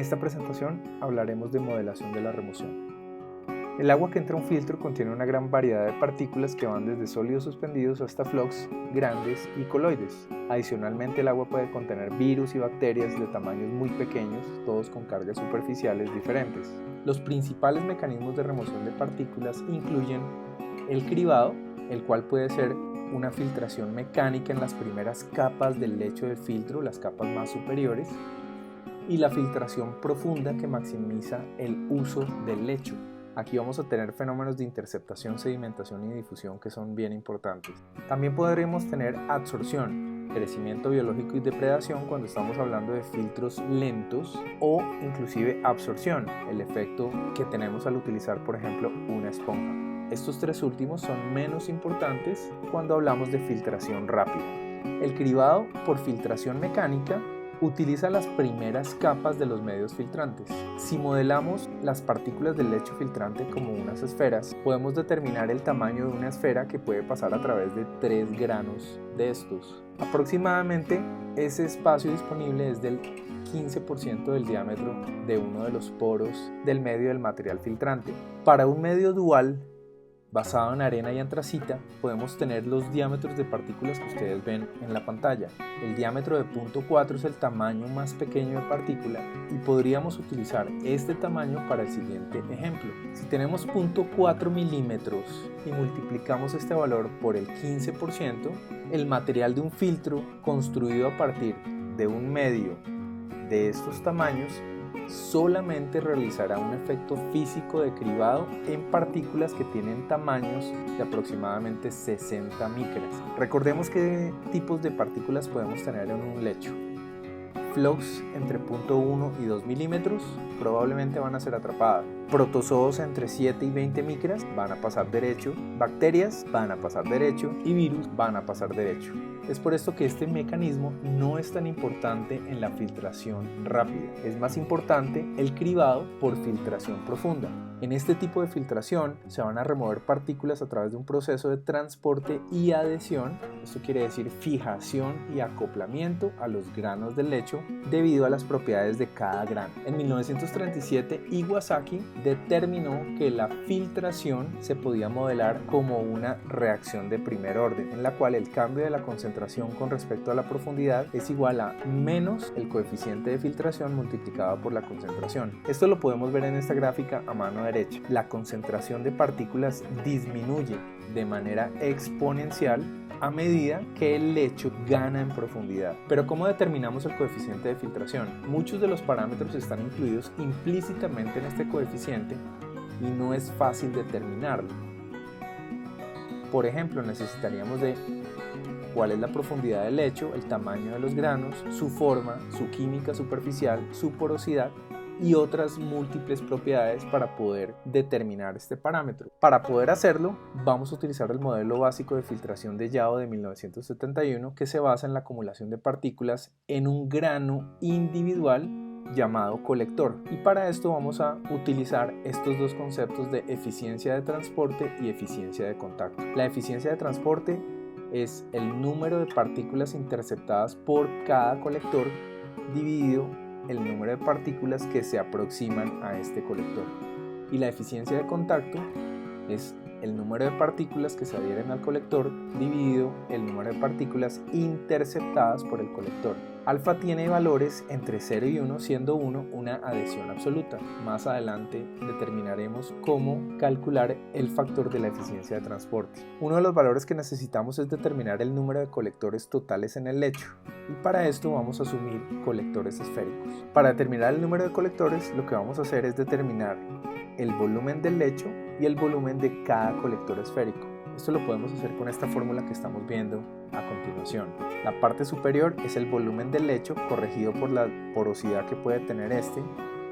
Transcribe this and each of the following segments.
esta presentación hablaremos de modelación de la remoción. El agua que entra a un filtro contiene una gran variedad de partículas que van desde sólidos suspendidos hasta flux grandes y coloides. Adicionalmente, el agua puede contener virus y bacterias de tamaños muy pequeños, todos con cargas superficiales diferentes. Los principales mecanismos de remoción de partículas incluyen el cribado, el cual puede ser una filtración mecánica en las primeras capas del lecho del filtro, las capas más superiores, y la filtración profunda que maximiza el uso del lecho. Aquí vamos a tener fenómenos de interceptación, sedimentación y difusión que son bien importantes. También podremos tener absorción, crecimiento biológico y depredación cuando estamos hablando de filtros lentos, o inclusive absorción, el efecto que tenemos al utilizar, por ejemplo, una esponja. Estos tres últimos son menos importantes cuando hablamos de filtración rápida. El cribado por filtración mecánica utiliza las primeras capas de los medios filtrantes. Si modelamos las partículas del lecho filtrante como unas esferas, podemos determinar el tamaño de una esfera que puede pasar a través de 3 granos de estos. Aproximadamente ese espacio disponible es del 15% del diámetro de uno de los poros del medio del material filtrante. Para un medio dual basado en arena y antracita, podemos tener los diámetros de partículas que ustedes ven en la pantalla. El diámetro de 0.4 es el tamaño más pequeño de partícula y podríamos utilizar este tamaño para el siguiente ejemplo. Si tenemos 0.4 milímetros y multiplicamos este valor por el 15%, el material de un filtro construido a partir de un medio de estos tamaños solamente realizará un efecto físico de cribado en partículas que tienen tamaños de aproximadamente 60 micras. Recordemos qué tipos de partículas podemos tener en un lecho. Flux entre 0.1 y 2 milímetros probablemente van a ser atrapadas. Protozoos entre 7 y 20 micras van a pasar derecho, bacterias van a pasar derecho y virus van a pasar derecho. Es por esto que este mecanismo no es tan importante en la filtración rápida. Es más importante el cribado por filtración profunda. En este tipo de filtración se van a remover partículas a través de un proceso de transporte y adhesión. Esto quiere decir fijación y acoplamiento a los granos del lecho debido a las propiedades de cada grano. En 1937, Iwasaki determinó que la filtración se podía modelar como una reacción de primer orden, en la cual el cambio de la concentración con respecto a la profundidad es igual a menos el coeficiente de filtración multiplicado por la concentración. Esto lo podemos ver en esta gráfica a mano derecha. La concentración de partículas disminuye de manera exponencial a medida que el lecho gana en profundidad. Pero ¿cómo determinamos el coeficiente de filtración? Muchos de los parámetros están incluidos implícitamente en este coeficiente y no es fácil determinarlo. Por ejemplo, necesitaríamos de cuál es la profundidad del lecho, el tamaño de los granos, su forma, su química superficial, su porosidad y otras múltiples propiedades para poder determinar este parámetro. Para poder hacerlo, vamos a utilizar el modelo básico de filtración de Yao de 1971, que se basa en la acumulación de partículas en un grano individual llamado colector. Y para esto vamos a utilizar estos dos conceptos de eficiencia de transporte y eficiencia de contacto. La eficiencia de transporte es el número de partículas interceptadas por cada colector dividido el número de partículas que se aproximan a este colector. Y la eficiencia de contacto es el número de partículas que se adhieren al colector dividido el número de partículas interceptadas por el colector. Alfa tiene valores entre 0 y 1, siendo 1 una adhesión absoluta. Más adelante determinaremos cómo calcular el factor de la eficiencia de transporte. Uno de los valores que necesitamos es determinar el número de colectores totales en el lecho, y para esto vamos a asumir colectores esféricos. Para determinar el número de colectores, lo que vamos a hacer es determinar el volumen del lecho y el volumen de cada colector esférico. Esto lo podemos hacer con esta fórmula que estamos viendo a continuación. La parte superior es el volumen del lecho corregido por la porosidad que puede tener este,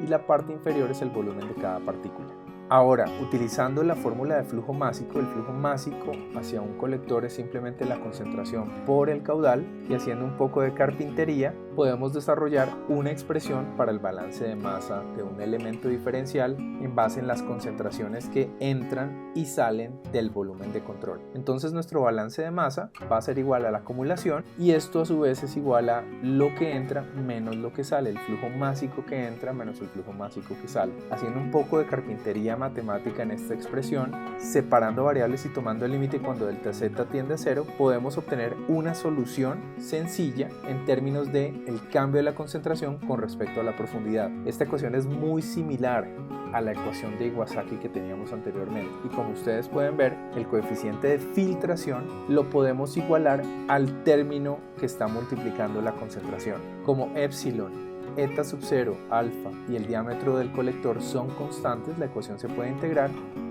y la parte inferior es el volumen de cada partícula. Ahora, utilizando la fórmula de flujo másico, el flujo másico hacia un colector es simplemente la concentración por el caudal, y haciendo un poco de carpintería podemos desarrollar una expresión para el balance de masa de un elemento diferencial en base en las concentraciones que entran y salen del volumen de control. Entonces nuestro balance de masa va a ser igual a la acumulación y esto a su vez es igual a lo que entra menos lo que sale, el flujo másico que entra menos el flujo másico que sale. Haciendo un poco de carpintería matemática en esta expresión, separando variables y tomando el límite cuando delta z tiende a 0, podemos obtener una solución sencilla en términos de el cambio de la concentración con respecto a la profundidad. Esta ecuación es muy similar a la ecuación de Iwasaki que teníamos anteriormente y como ustedes pueden ver, el coeficiente de filtración lo podemos igualar al término que está multiplicando la concentración. Como epsilon, eta sub 0, alfa y el diámetro del colector son constantes, la ecuación se puede integrar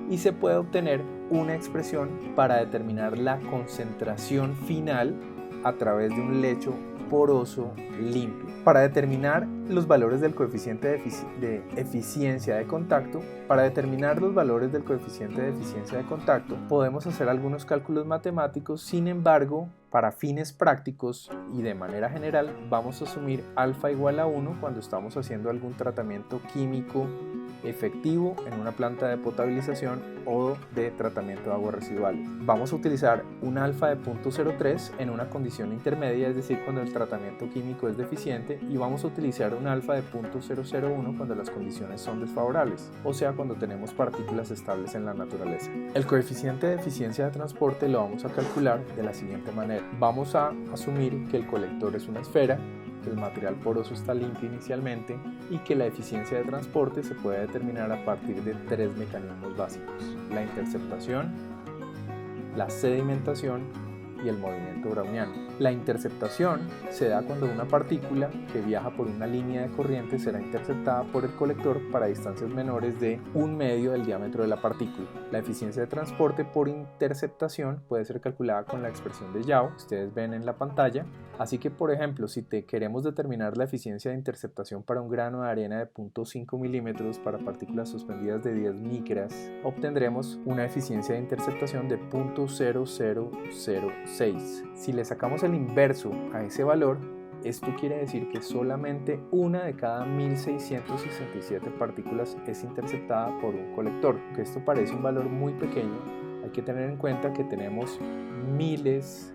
y se puede obtener una expresión para determinar la concentración final a través de un lecho poroso limpio. Para determinar los valores del coeficiente de eficiencia de contacto, podemos hacer algunos cálculos matemáticos. Sin embargo, para fines prácticos y de manera general, vamos a asumir alfa igual a 1 cuando estamos haciendo algún tratamiento químico efectivo en una planta de potabilización o de tratamiento de aguas residuales. Vamos a utilizar un alfa de 0.03 en una condición intermedia, es decir, cuando el tratamiento químico es deficiente, y vamos a utilizar un alfa de 0.001 cuando las condiciones son desfavorables, o sea, cuando tenemos partículas estables en la naturaleza. El coeficiente de eficiencia de transporte lo vamos a calcular de la siguiente manera. Vamos a asumir que el colector es una esfera, que el material poroso está limpio inicialmente y que la eficiencia de transporte se puede determinar a partir de tres mecanismos básicos: la interceptación, la sedimentación y el movimiento browniano. La interceptación se da cuando una partícula que viaja por una línea de corriente será interceptada por el colector para distancias menores de 1/2 del diámetro de la partícula. La eficiencia de transporte por interceptación puede ser calculada con la expresión de Yau, que ustedes ven en la pantalla. Así que, por ejemplo, si queremos determinar la eficiencia de interceptación para un grano de arena de 0.5 milímetros para partículas suspendidas de 10 micras, obtendremos una eficiencia de interceptación de 0.0006. Si le sacamos el inverso a ese valor, esto quiere decir que solamente una de cada 1667 partículas es interceptada por un colector. Que esto parece un valor muy pequeño, hay que tener en cuenta que tenemos millones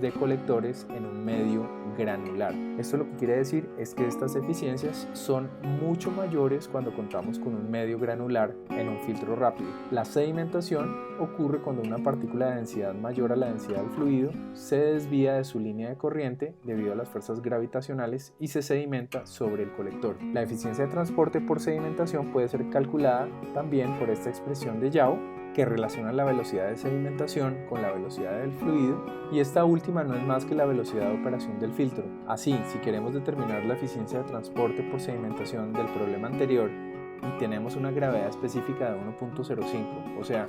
de colectores en un medio granular. Esto lo que quiere decir es que estas eficiencias son mucho mayores cuando contamos con un medio granular en un filtro rápido. La sedimentación ocurre cuando una partícula de densidad mayor a la densidad del fluido se desvía de su línea de corriente debido a las fuerzas gravitacionales y se sedimenta sobre el colector. La eficiencia de transporte por sedimentación puede ser calculada también por esta expresión de Yau, que relaciona la velocidad de sedimentación con la velocidad del fluido, y esta última no es más que la velocidad de operación del filtro. Así, si queremos determinar la eficiencia de transporte por sedimentación del problema anterior y tenemos una gravedad específica de 1.05, o sea,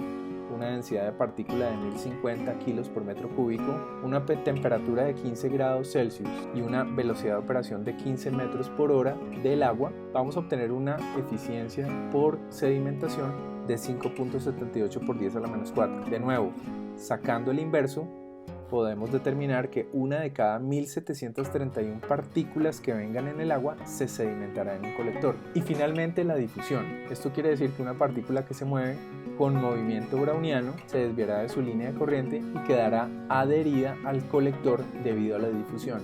una densidad de partícula de 1050 kilos por metro cúbico, una temperatura de 15 grados Celsius y una velocidad de operación de 15 metros por hora del agua, vamos a obtener una eficiencia por sedimentación de 5.78 por 10 a la menos 4. De nuevo, sacando el inverso, podemos determinar que una de cada 1731 partículas que vengan en el agua se sedimentará en un colector. Y finalmente, la difusión. Esto quiere decir que una partícula que se mueve con movimiento browniano se desviará de su línea de corriente y quedará adherida al colector debido a la difusión.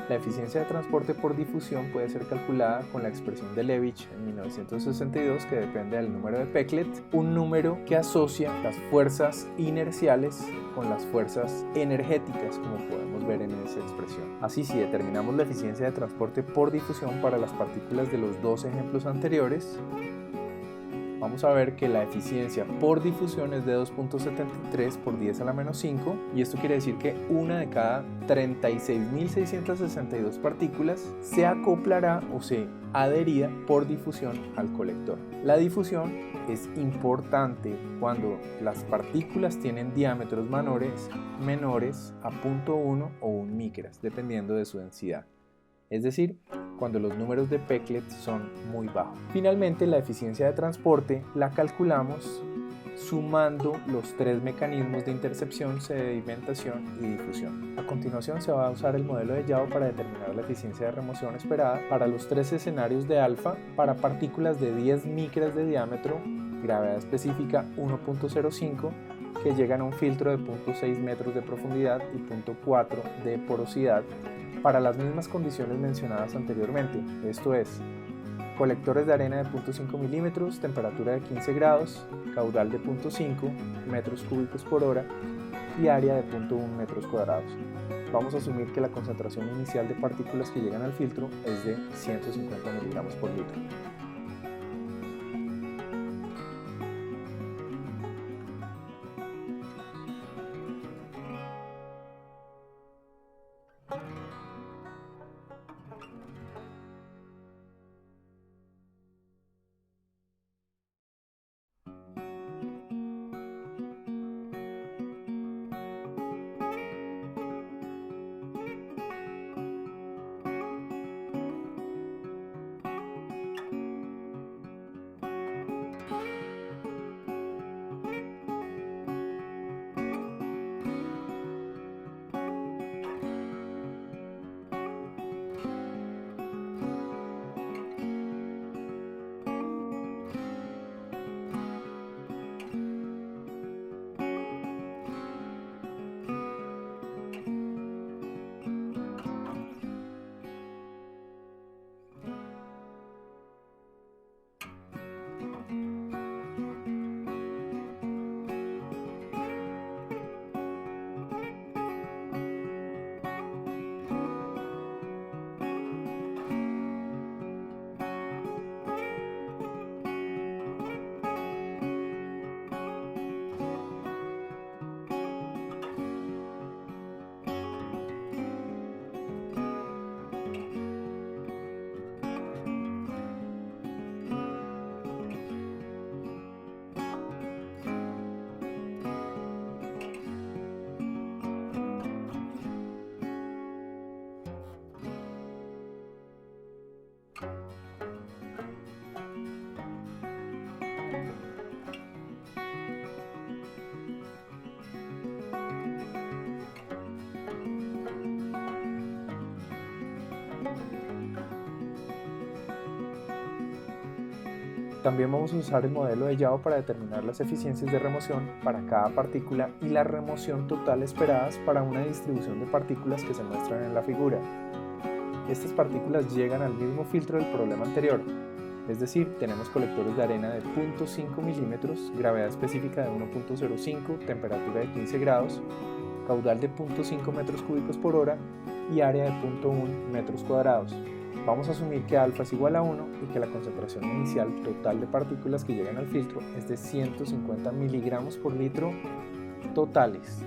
La eficiencia de transporte por difusión puede ser calculada con la expresión de Levich en 1962, que depende del número de Peclet, un número que asocia las fuerzas inerciales con las fuerzas energéticas, como podemos ver en esa expresión. Así, si determinamos la eficiencia de transporte por difusión para las partículas de los dos ejemplos anteriores, vamos a ver que la eficiencia por difusión es de 2.73 por 10 a la menos 5, y esto quiere decir que una de cada 36.662 partículas se acoplará o se adherirá por difusión al colector. La difusión es importante cuando las partículas tienen diámetros menores a 0.1 o 1 micras, dependiendo de su densidad. Es decir, cuando los números de Peclet son muy bajos. Finalmente, la eficiencia de transporte la calculamos sumando los tres mecanismos de intercepción, sedimentación y difusión. A continuación se va a usar el modelo de Yao para determinar la eficiencia de remoción esperada para los tres escenarios de alfa para partículas de 10 micras de diámetro, gravedad específica 1.05, que llegan a un filtro de 0.6 metros de profundidad y 0.4 de porosidad para las mismas condiciones mencionadas anteriormente, esto es, colectores de arena de 0.5 milímetros, temperatura de 15 grados, caudal de 0.5 metros cúbicos por hora y área de 0.1 metros cuadrados. Vamos a asumir que la concentración inicial de partículas que llegan al filtro es de 150 miligramos por litro. También vamos a usar el modelo de Yao para determinar las eficiencias de remoción para cada partícula y la remoción total esperadas para una distribución de partículas que se muestran en la figura. Estas partículas llegan al mismo filtro del problema anterior, es decir, tenemos colectores de arena de 0.5 milímetros, gravedad específica de 1.05, temperatura de 15 grados, caudal de 0.5 metros cúbicos por hora y área de 0.1 metros cuadrados. Vamos a asumir que alfa es igual a 1 y que la concentración inicial total de partículas que llegan al filtro es de 150 miligramos por litro totales.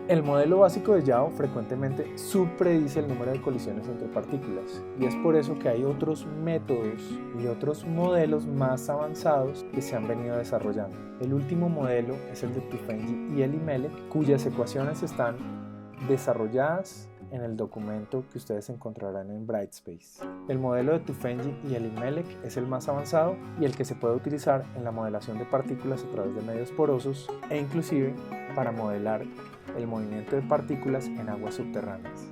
El modelo básico de Yao frecuentemente subpredice el número de colisiones entre partículas, y es por eso que hay otros métodos y otros modelos más avanzados que se han venido desarrollando. El último modelo es el de Tufenkji y Elimelech, cuyas ecuaciones están desarrolladas en el documento que ustedes encontrarán en Brightspace. El modelo de Tufenkji y Elimelech es el más avanzado y el que se puede utilizar en la modelación de partículas a través de medios porosos e inclusive para modelar el movimiento de partículas en aguas subterráneas.